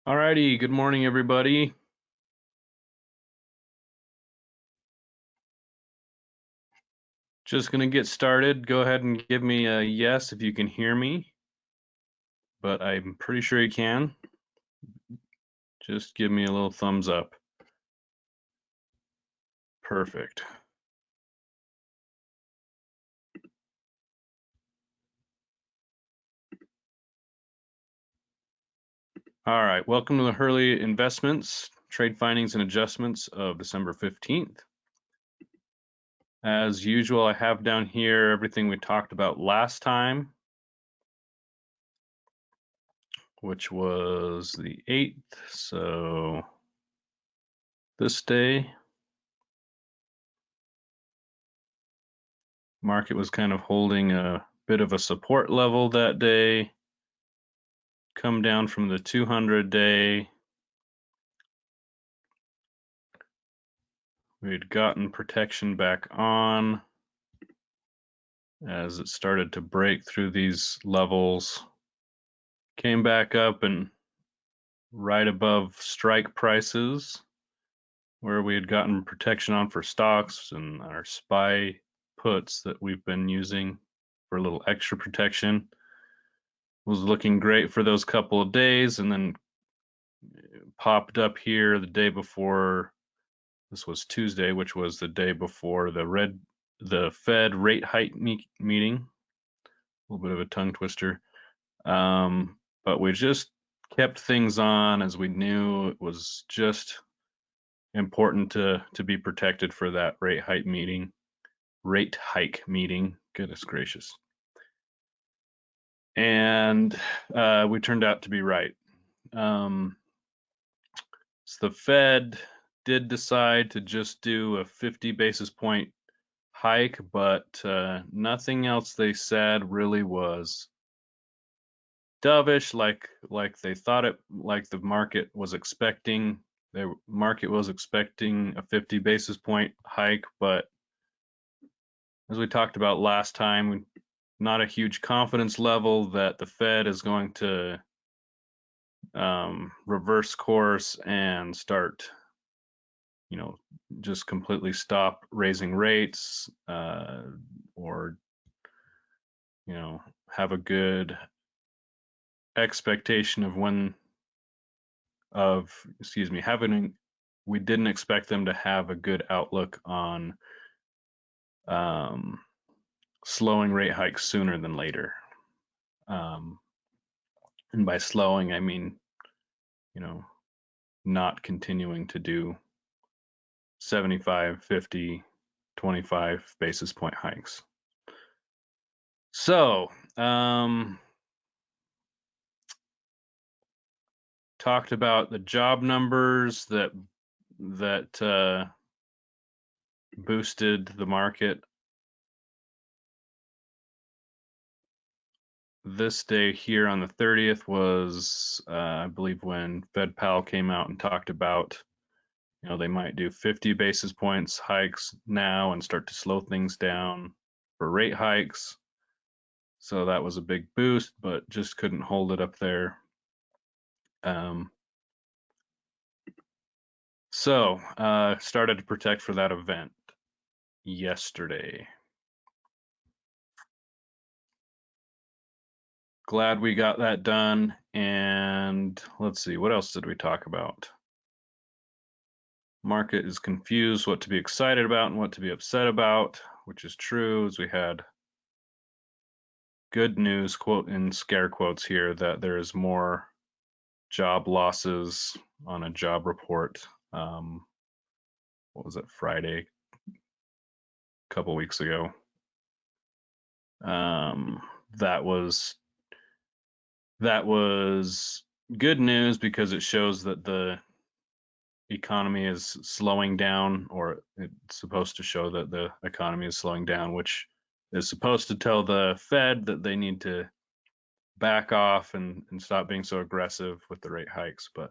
Alrighty, good morning, everybody. Just gonna get started. Go ahead and give me a yes if you can hear me, but I'm pretty sure you can. Just give me a little thumbs up. Perfect. All right, welcome to the Hurley Investments Trade Findings and Adjustments of December 15th. As usual, I have down here everything we talked about last time, which was the 8th. So this day, market was kind of holding a bit of a support level that day. Come down from the 200-day. We had gotten protection back on as it started to break through these levels. Came back up and right above strike prices where we had gotten protection on for stocks and our SPY puts that we've been using for a little extra protection. Was looking great for those couple of days and then popped up here the day before. This was Tuesday, which was the day before the Fed rate hike meeting. A little bit of a tongue twister. But we just kept things on as we knew it was just important to be protected for that rate hike meeting. Goodness gracious. And we turned out to be right. So the Fed did decide to just do a 50 basis point hike, but nothing else they said really was dovish like they thought it, like the market was expecting. The market was expecting a 50 basis point hike, but as we talked about last time, not a huge confidence level that the Fed is going to reverse course and start, just completely stop raising rates, or have a good expectation of we didn't expect them to have a good outlook on slowing rate hikes sooner than later. And by slowing, I mean, not continuing to do 75, 50, 25 basis point hikes. So, talked about the job numbers that boosted the market. This day here on the 30th was, I believe, when Fed Powell came out and talked about, they might do 50 basis points hikes now and start to slow things down for rate hikes. So that was a big boost, but just couldn't hold it up there. So started to protect for that event yesterday. Glad we got that done. And let's see, what else did we talk about? Market is confused what to be excited about and what to be upset about, which is true, as we had good news, quote in scare quotes here, that there is more job losses on a job report. What was it, Friday, a couple weeks ago? That was good news because it shows that the economy is slowing down, or it's supposed to show that the economy is slowing down, which is supposed to tell the Fed that they need to back off and stop being so aggressive with the rate hikes, but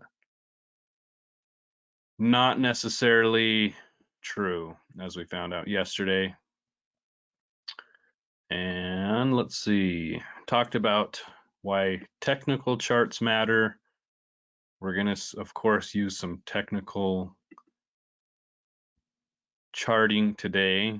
not necessarily true, as we found out yesterday. And let's see, talked about why technical charts matter. We're going to, of course, use some technical charting today.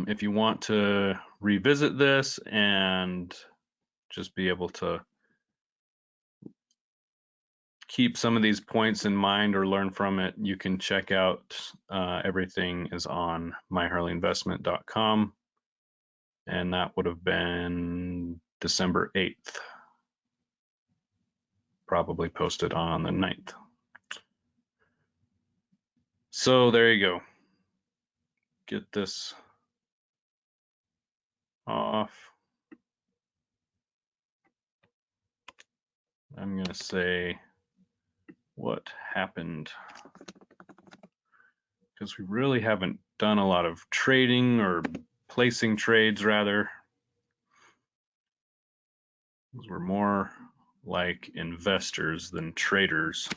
If you want to revisit this and just be able to keep some of these points in mind or learn from it, you can check out everything is on myhurleyinvestment.com, and that would have been December 8th, probably posted on the 9th. So there you go. Get this off. I'm going to say what happened, because we really haven't done a lot of trading or placing trades, rather. We're more like investors than traders.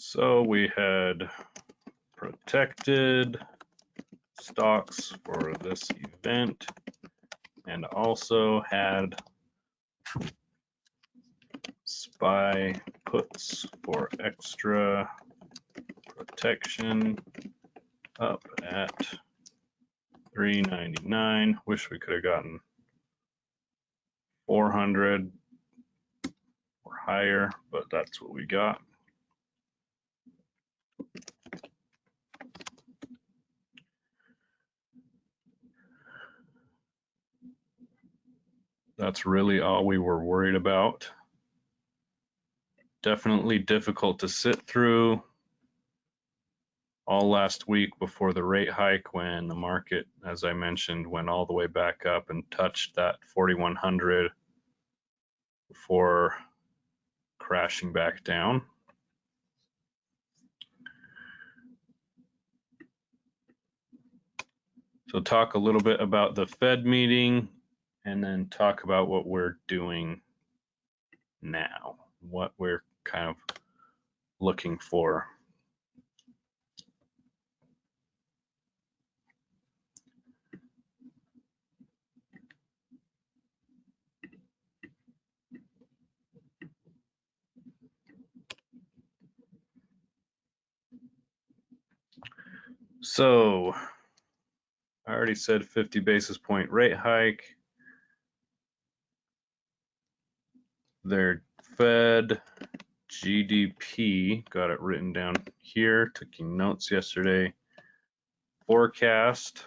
So we had protected stocks for this event and also had SPY puts for extra protection up at $3.99. Wish we could have gotten 400 or higher, but that's what we got. That's really all we were worried about. Definitely difficult to sit through all last week before the rate hike, when the market, as I mentioned, went all the way back up and touched that 4,100 before crashing back down. So talk a little bit about the Fed meeting and then talk about what we're doing now, what we're kind of looking for. So I already said 50 basis point rate hike. Their Fed GDP, got it written down here, taking notes yesterday. Forecast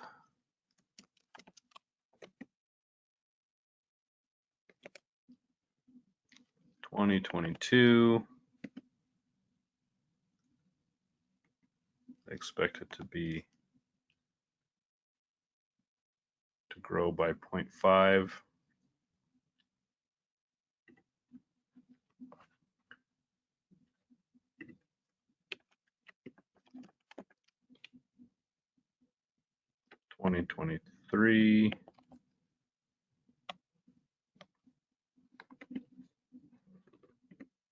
(2022) expected to grow by 0.5. (2023)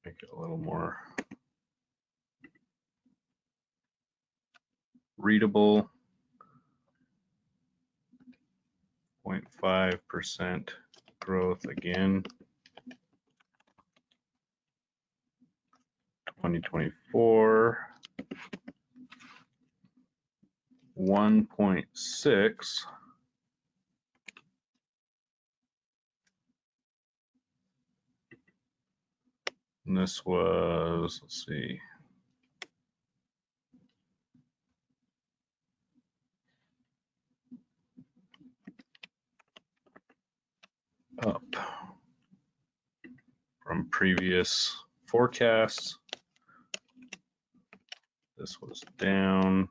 make it a little more readable. 0.5% growth again. 2024, 1.6. And this was, let's see, up from previous forecasts. This was down.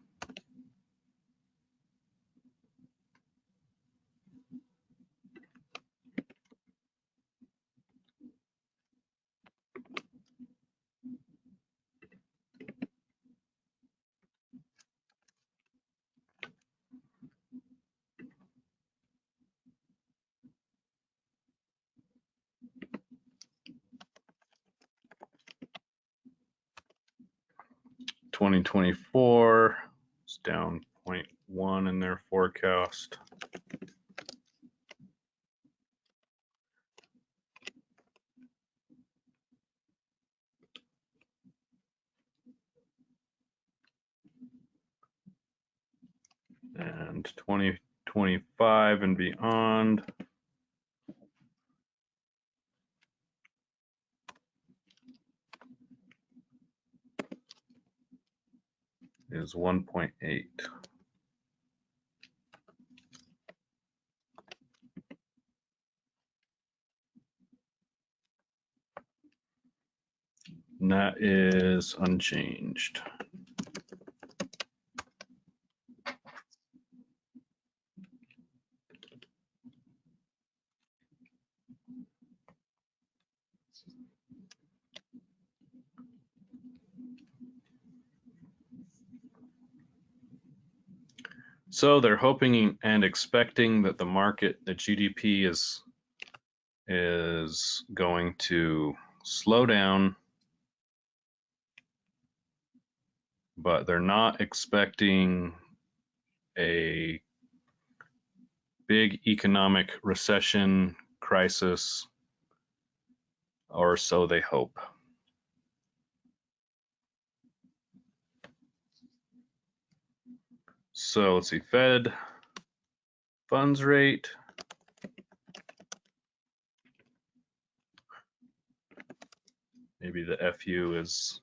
2024 is down 0.1 in their forecast. And 2025 and beyond is 1.8. And that is unchanged. So they're hoping and expecting that the market, the GDP is going to slow down, but they're not expecting a big economic recession crisis, or so they hope. So let's see, Fed funds rate. Maybe the FU is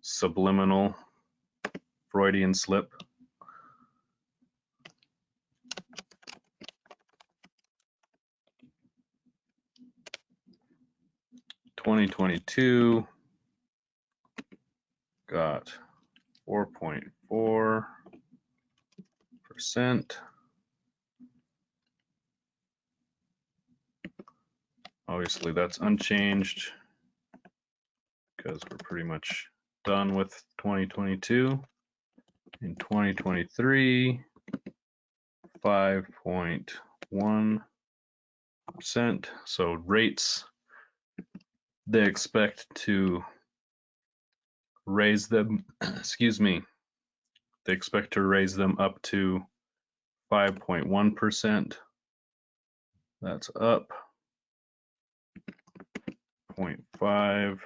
subliminal, Freudian slip. (2022) got 4.4%. Obviously that's unchanged because we're pretty much done with 2022. In 2023, 5.1%. So rates, they expect to raise them, excuse me, they expect to raise them up to 5.1%. That's up 0.5.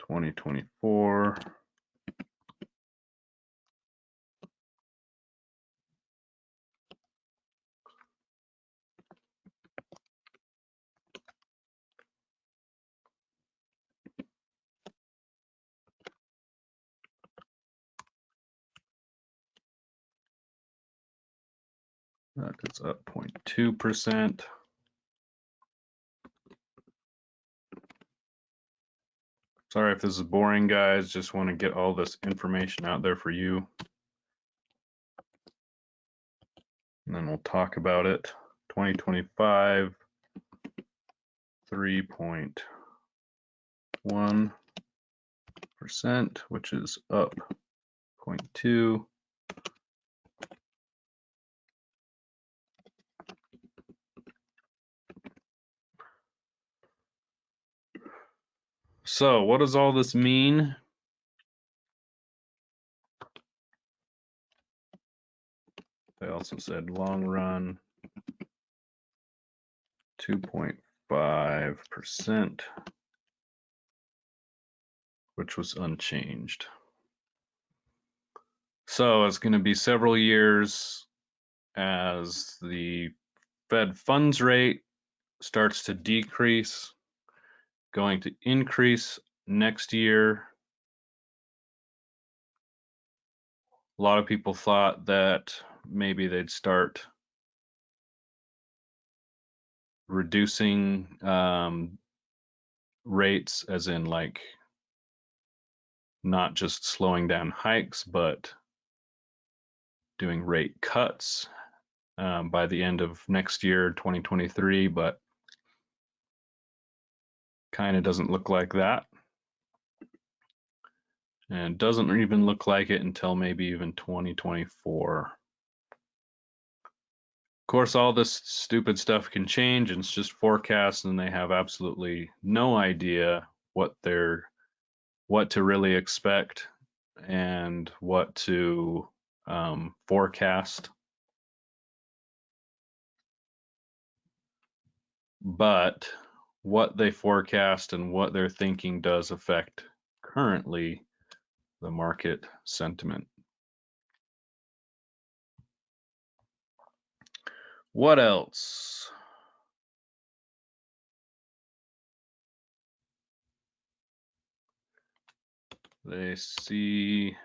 (2024) that is up 0.2%. Sorry if this is boring, guys. Just want to get all this information out there for you. And then we'll talk about it. 2025, 3.1%, which is up 0.2. So what does all this mean? They also said long run 2.5%, which was unchanged. So it's going to be several years as the Fed funds rate starts to decrease, going to increase next year. A lot of people thought that maybe they'd start reducing rates, as in like not just slowing down hikes, but doing rate cuts by the end of next year, 2023, but kind of doesn't look like that. And it doesn't even look like it until maybe even 2024. course, all this stupid stuff can change, and it's just forecasts, and they have absolutely no idea what to really expect and what to forecast. But what they forecast and what they're thinking does affect currently the market sentiment. What else? They see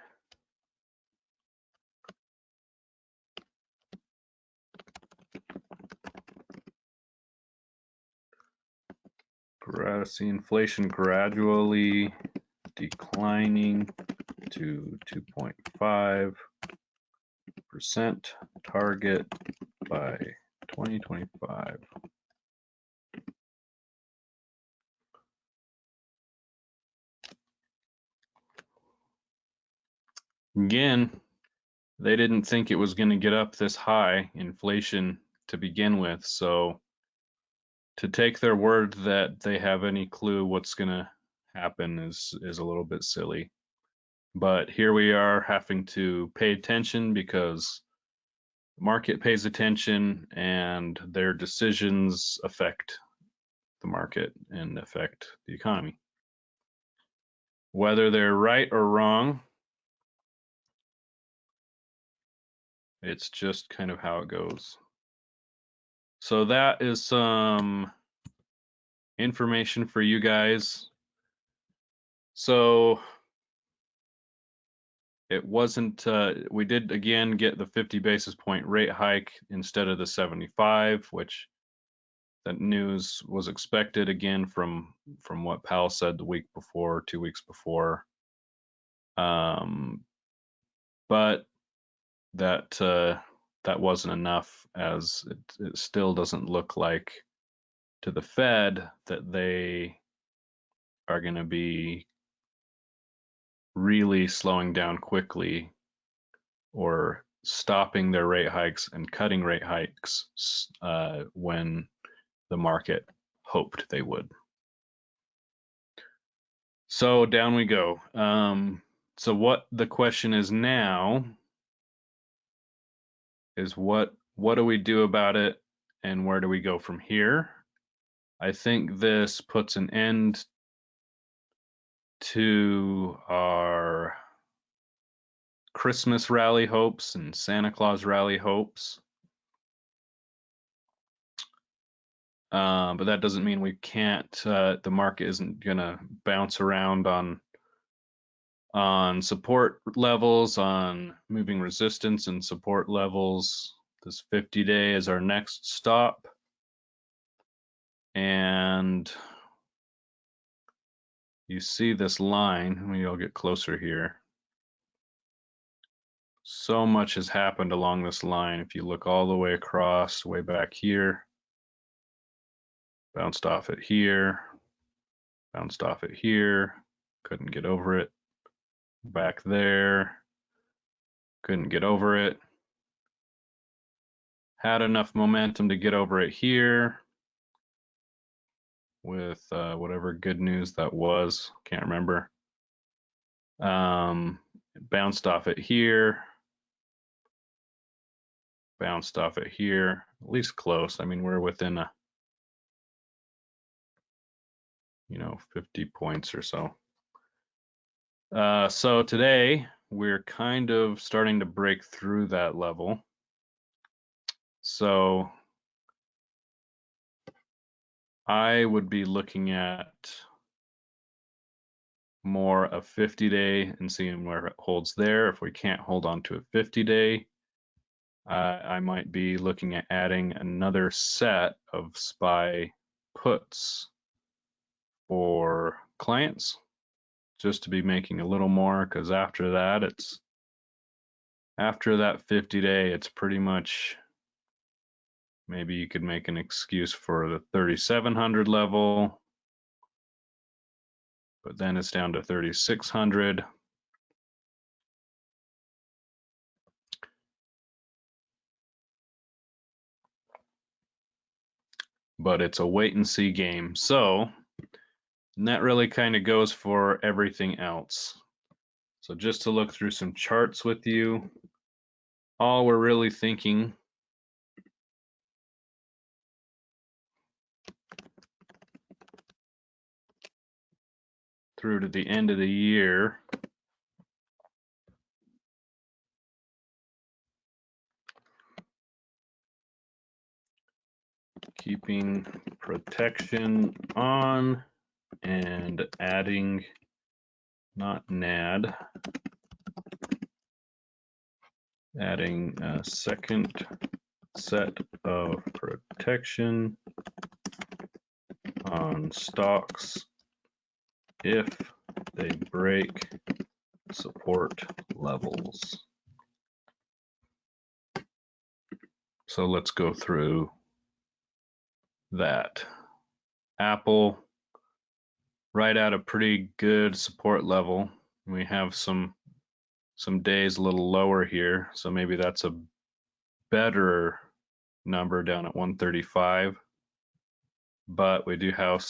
inflation gradually declining to 2.5% target by 2025. Again, they didn't think it was going to get up this high, inflation, to begin with. So to take their word that they have any clue what's going to happen is a little bit silly. But here we are having to pay attention because the market pays attention and their decisions affect the market and affect the economy. Whether they're right or wrong, it's just kind of how it goes. So that is some information for you guys. So it wasn't, we did again get the 50 basis point rate hike instead of the 75, which that news was expected again from what Powell said the week before, 2 weeks before. But that wasn't enough, as it still doesn't look like to the Fed that they are going to be really slowing down quickly or stopping their rate hikes and cutting rate hikes when the market hoped they would. So down we go. So what the question is now is what do we do about it and where do we go from here? I think this puts an end to our Christmas rally hopes and Santa Claus rally hopes. But that doesn't mean we can't, the market isn't gonna bounce around on support levels, on moving resistance and support levels. This 50-day is our next stop. And you see this line, maybe I'll get closer here. So much has happened along this line. If you look all the way across, way back here, bounced off it here, bounced off it here, couldn't get over it. Back there, couldn't get over it. Had enough momentum to get over it here with whatever good news that was, can't remember. Bounced off it here, bounced off it here, at least close. I mean, we're within 50 points or so. So today we're kind of starting to break through that level. So I would be looking at more a 50-day and seeing where it holds there. If we can't hold on to a 50-day, I might be looking at adding another set of SPY puts for clients, just to be making a little more, because after that 50-day, it's pretty much, maybe you could make an excuse for the 3,700 level, but then it's down to 3,600. but it's a wait and see game. So, and that really kind of goes for everything else. So just to look through some charts with you, all we're really thinking through to the end of the year keeping protection on and adding, not NAD, adding a second set of protection on stocks if they break support levels. So let's go through that. Apple right at a pretty good support level. We have some days a little lower here, so maybe that's a better number down at 135. But we do have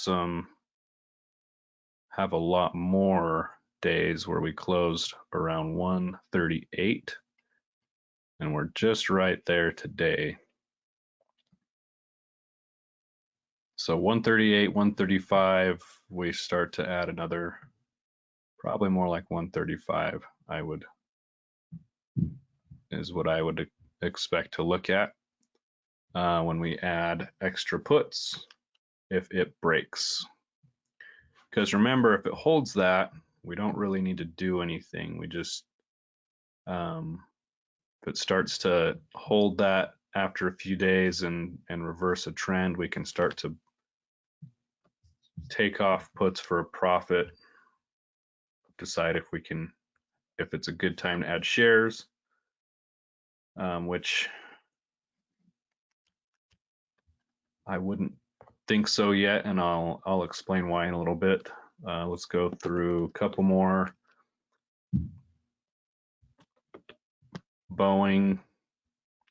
a lot more days where we closed around 138, and we're just right there today. So 138, 135, we start to add another, probably more like 135, is what I would expect to look at when we add extra puts if it breaks. Because remember, if it holds that, we don't really need to do anything. We just, if it starts to hold that after a few days and reverse a trend, we can start to take off puts for a profit, decide if it's a good time to add shares, which I wouldn't think so yet, and I'll explain why in a little bit. Let's go through a couple more. Boeing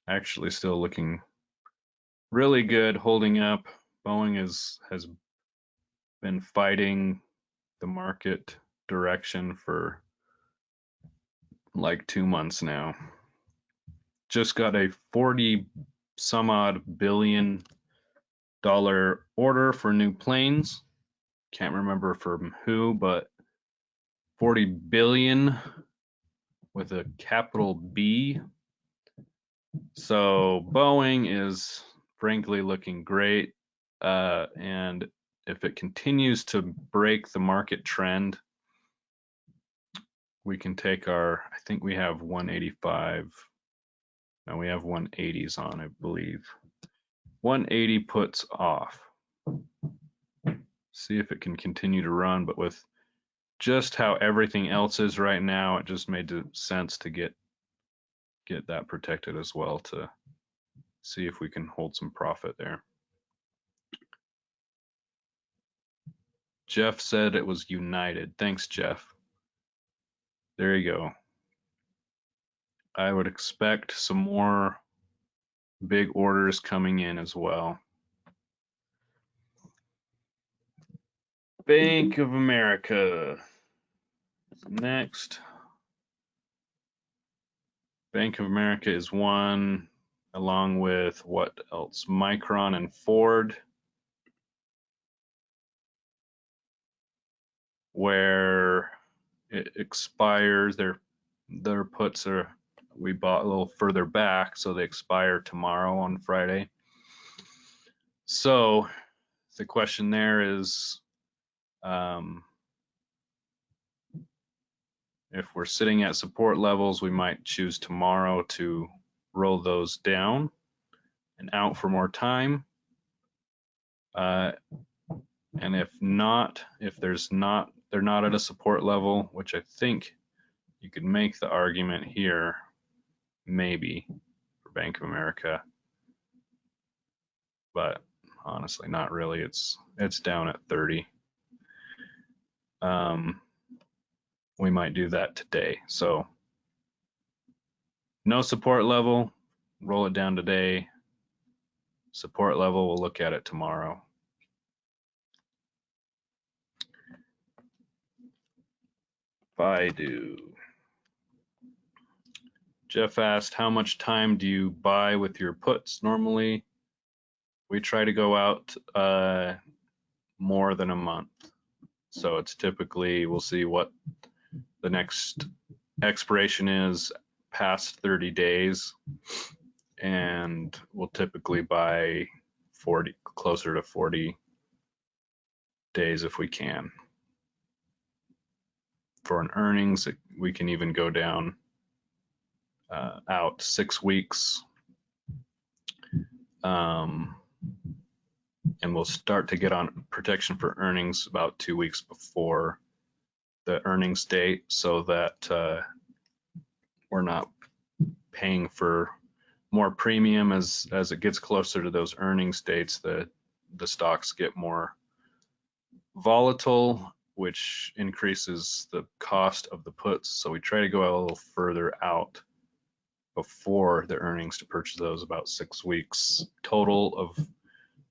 actually still looking really good, holding up. Boeing has been fighting the market direction for like 2 months now. Just got a 40 some odd billion dollar order for new planes. Can't remember from who, but 40 billion with a capital B. So Boeing is frankly looking great, and if it continues to break the market trend, we can take I think we have 185. No, we have 180s on, I believe. 180 puts off. See if it can continue to run, but with just how everything else is right now, it just made sense to get that protected as well, to see if we can hold some profit there. Jeff said it was United. Thanks, Jeff. There you go. I would expect some more big orders coming in as well. Bank of America next. Bank of America is one, along with what else? Micron and Ford, where it expires. Their puts we bought a little further back, so they expire tomorrow on Friday. So the question there is, if we're sitting at support levels, we might choose tomorrow to roll those down and out for more time. And if they're not at a support level, which I think you could make the argument here, maybe for Bank of America, but honestly, not really. It's down at 30. We might do that today. So no support level, roll it down today. Support level, we'll look at it tomorrow. Baidu. Jeff asked, how much time do you buy with your puts? Normally, we try to go out more than a month. So it's typically, we'll see what the next expiration is past 30 days. And we'll typically buy closer to 40 days if we can. For an earnings, we can even go down out 6 weeks. And we'll start to get on protection for earnings about 2 weeks before the earnings date, so that we're not paying for more premium as it gets closer to those earnings dates. The stocks get more volatile, which increases the cost of the puts. So we try to go a little further out before the earnings to purchase those, about 6 weeks total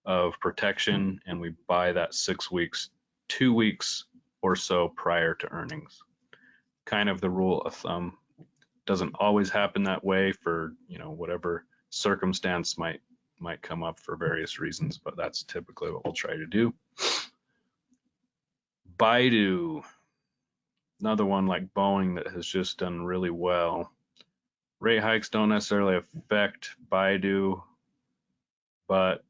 of protection, and we buy that 6 weeks 2 weeks or so prior to earnings. Kind of the rule of thumb. Doesn't always happen that way for, you know, whatever circumstance might come up for various reasons, but that's typically what we'll try to do. Baidu, another one like Boeing that has just done really well. Rate hikes don't necessarily affect Baidu, but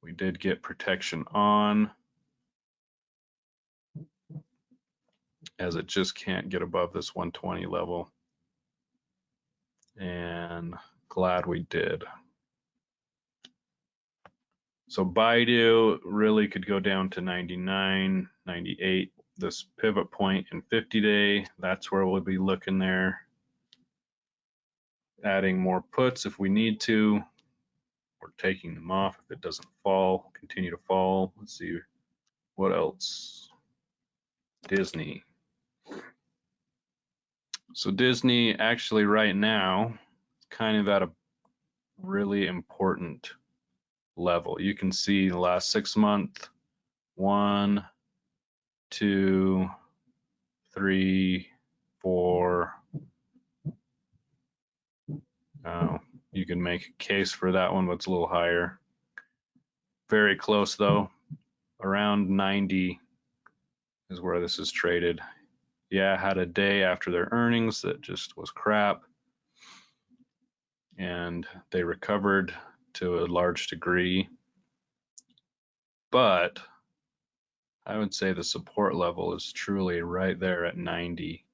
we did get protection on, as it just can't get above this 120 level. And glad we did. So Baidu really could go down to 99, 98. This pivot point in 50-day, that's where we'll be looking there. Adding more puts if we need to, or taking them off if it doesn't fall, continue to fall. Let's see what else. Disney. So Disney actually right now kind of at a really important level. You can see the last 6 months, 1, 2, 3, 4. You can make a case for that one, but it's a little higher. Very close though. Around 90 is where this is traded. Yeah, had a day after their earnings that just was crap, and they recovered to a large degree, but I would say the support level is truly right there at 90.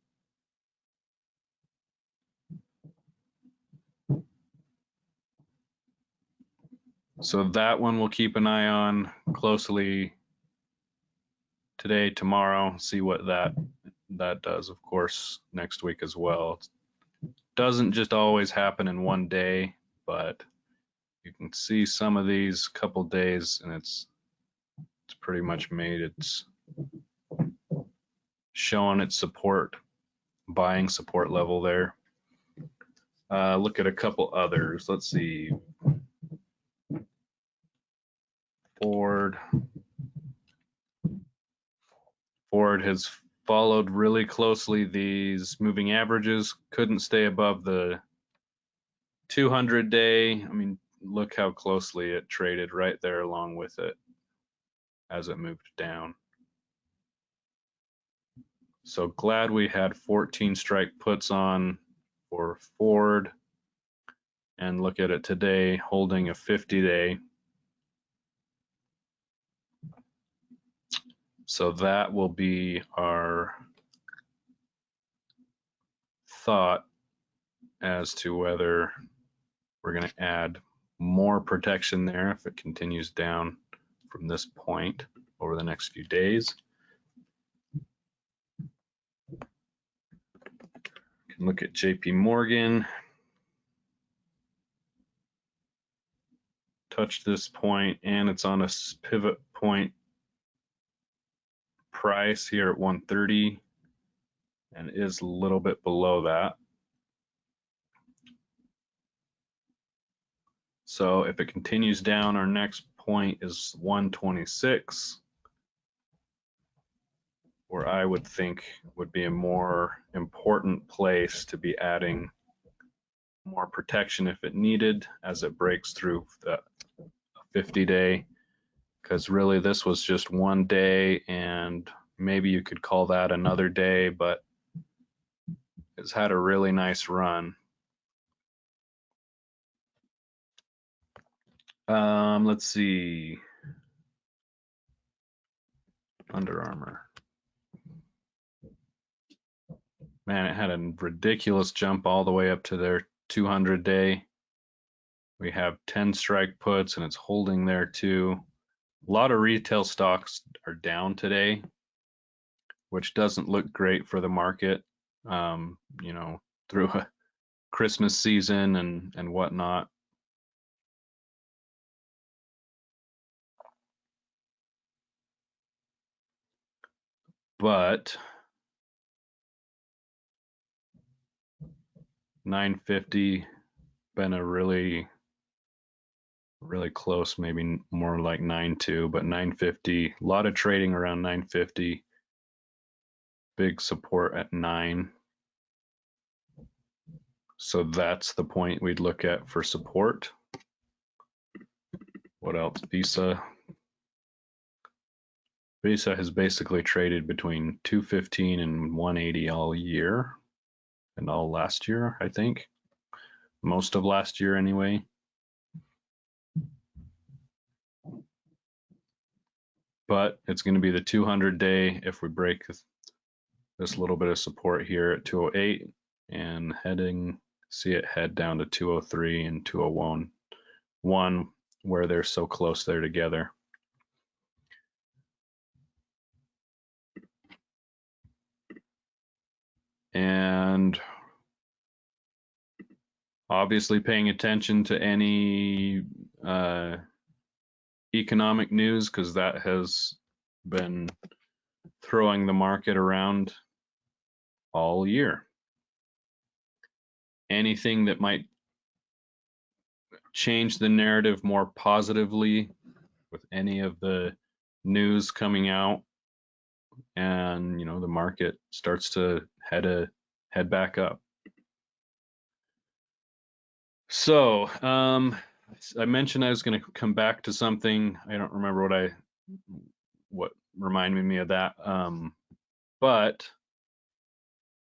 So that one we'll keep an eye on closely today, tomorrow, see what that does, of course, next week as well. It doesn't just always happen in one day, but you can see some of these couple days and it's pretty much made its showing its support, buying support level there. Look at a couple others. Let's see. Ford has followed really closely these moving averages, couldn't stay above the 200-day. I mean, look how closely it traded right there along with it as it moved down. So glad we had 14 strike puts on for Ford, and look at it today holding a 50-day. So that will be our thought as to whether we're going to add more protection there if it continues down from this point over the next few days. You can look at JP Morgan. Touch this point and it's on a pivot point price here at 130 and is a little bit below that. So if it continues down, our next point is 126, where I would think would be a more important place to be adding more protection if it needed as it breaks through the 50-day, because really this was just one day, and maybe you could call that another day, but it's had a really nice run. Let's see. Under Armour. Man, it had a ridiculous jump all the way up to their 200-day. We have 10 strike puts, and it's holding there too. A lot of retail stocks are down today, which doesn't look great for the market, you know, through a Christmas season and whatnot. But 950 been a really close, maybe more like 9.2, but 950, a lot of trading around 950. Big support at 9. So that's the point we'd look at for support. What else? Visa. Visa has basically traded between 215 and 180 all year, and all last year, I think. Most of last year anyway. But it's going to be the 200-day if we break this little bit of support here at 208 and see it head down to 203 and 201, where they're so close there together. And obviously paying attention to any economic news, because that has been throwing the market around all year. Anything that might change the narrative more positively with any of the news coming out, and the market starts to head back up. So I mentioned I was going to come back to something. I don't remember what reminded me of that. But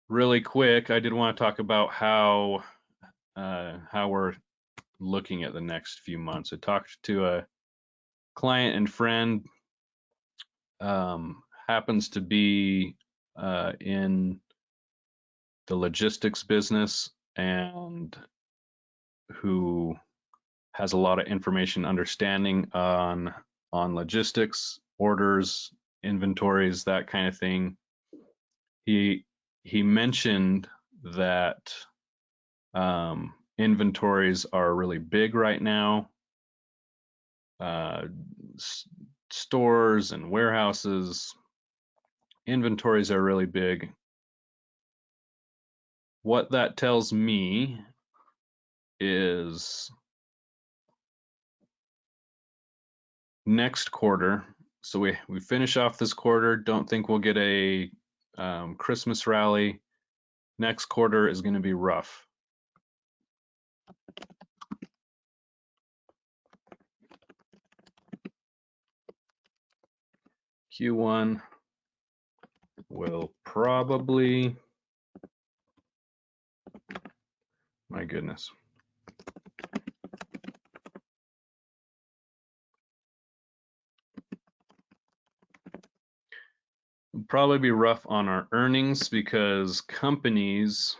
really quick, I did want to talk about how we're looking at the next few months. I talked to a client and friend, happens to be in the logistics business, and who has a lot of information, understanding on logistics, orders, inventories, that kind of thing. He mentioned that inventories are really big right now. Stores and warehouses, inventories are really big. What that tells me is next quarter, so we finish off this quarter, don't think we'll get a Christmas rally. Next quarter is going to be rough. Q1 will probably, my goodness, probably be rough on our earnings, because companies,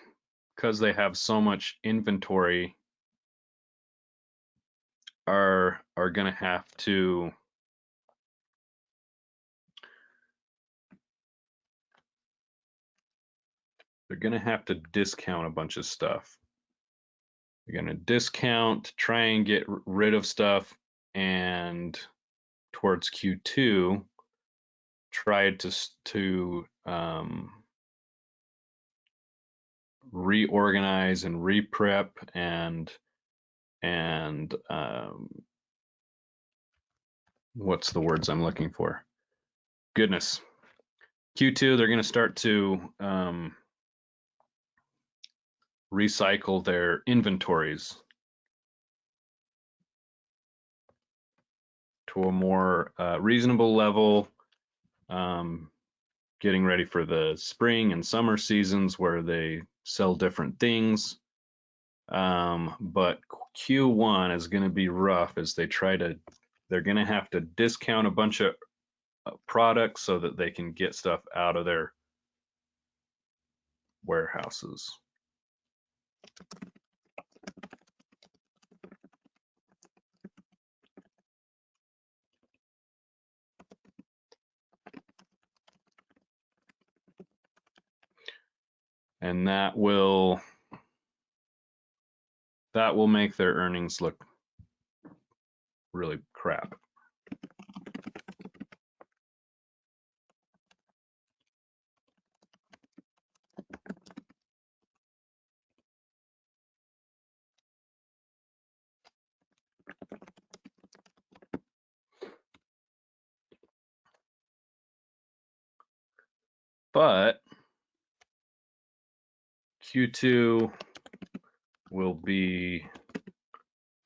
because they have so much inventory, are going to have to discount a bunch of stuff. They're going to discount, try and get rid of stuff, and towards Q2 try to reorganize and re-prep and and what's the words I'm looking for? Goodness. Q2, they're going to start to recycle their inventories to a more reasonable level, getting ready for the spring and summer seasons where they sell different things. But Q1 is going to be rough as they're going to have to discount a bunch of products so that they can get stuff out of their warehouses. And that will make their earnings look really crap. But Q2 will be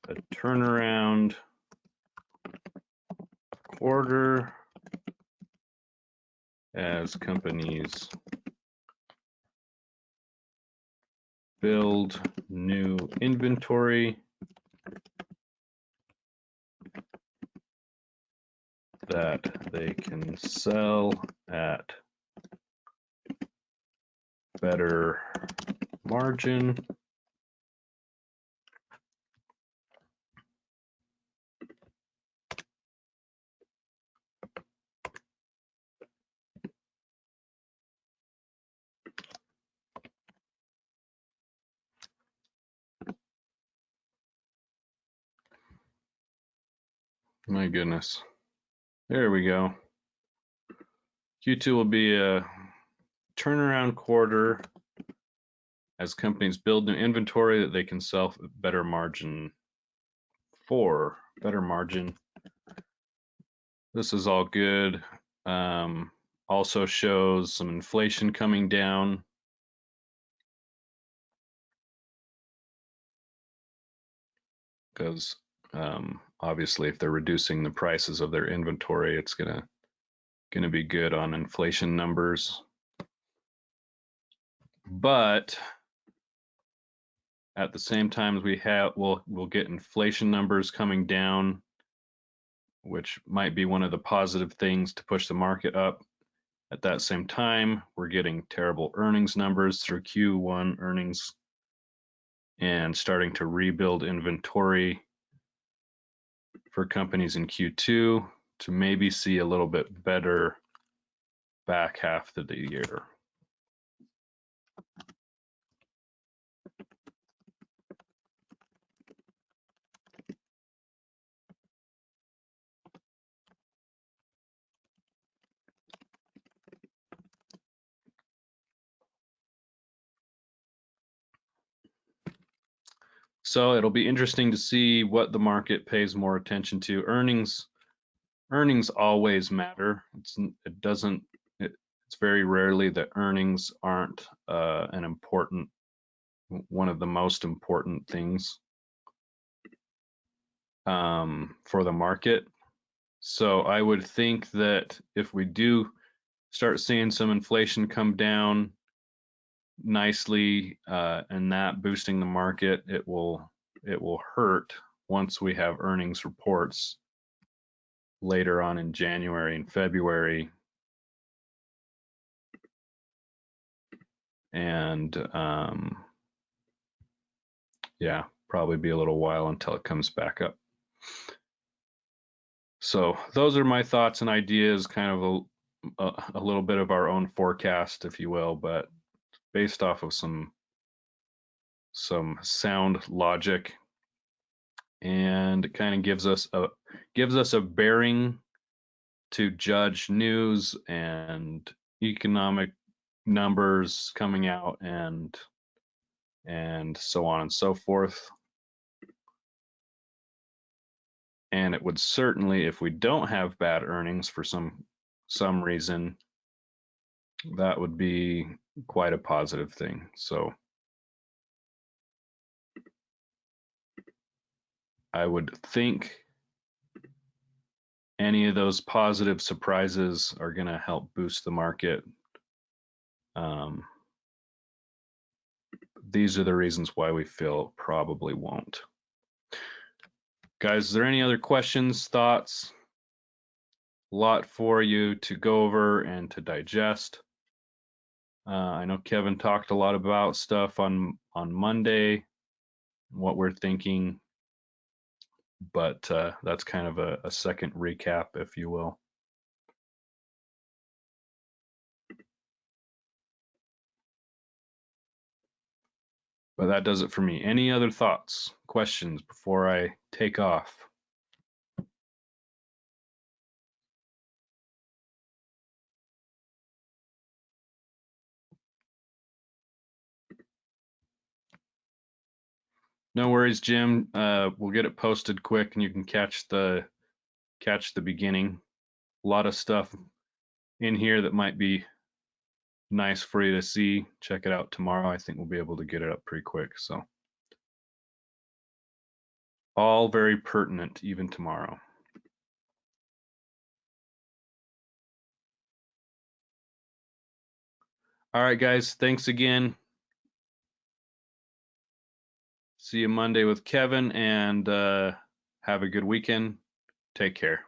a turnaround quarter as companies build new inventory that they can sell at better margin. My goodness. There we go. Q2 will be a turnaround quarter as companies build new inventory that they can sell at better margin for. Better margin. This is all good. Also shows some inflation coming down. Because obviously if they're reducing the prices of their inventory, it's gonna be good on inflation numbers. But at the same time as we'll get inflation numbers coming down, which might be one of the positive things to push the market up. At that same time, we're getting terrible earnings numbers through Q1 earnings and starting to rebuild inventory for companies in Q2 to maybe see a little bit better back half of the year. So it'll be interesting to see what the market pays more attention to. Earnings always matter. It's very rarely that earnings aren't one of the most important things for the market. So I would think that if we do start seeing some inflation come down nicely and that boosting the market, it will hurt once we have earnings reports later on in January and February. And yeah, probably be a little while until it comes back up. So those are my thoughts and ideas, kind of a little bit of our own forecast, if you will, but based off of some sound logic, and it kind of gives us a bearing to judge news and economic numbers coming out and so on and so forth. And it would certainly, if we don't have bad earnings for some reason, that would be quite a positive thing. So I would think any of those positive surprises are going to help boost the market. These are the reasons why we feel it probably won't. Guys, is there any other questions, thoughts? A lot for you to go over and to digest. I know Kevin talked a lot about stuff on Monday, what we're thinking, but that's kind of a second recap, if you will. But that does it for me. Any other thoughts, questions before I take off? No worries, Jim. We'll get it posted quick, and you can catch the beginning. A lot of stuff in here that might be nice for you to see. Check it out tomorrow. I think we'll be able to get it up pretty quick. So all very pertinent even tomorrow. All right, guys. Thanks again. See you Monday with Kevin, and have a good weekend. Take care.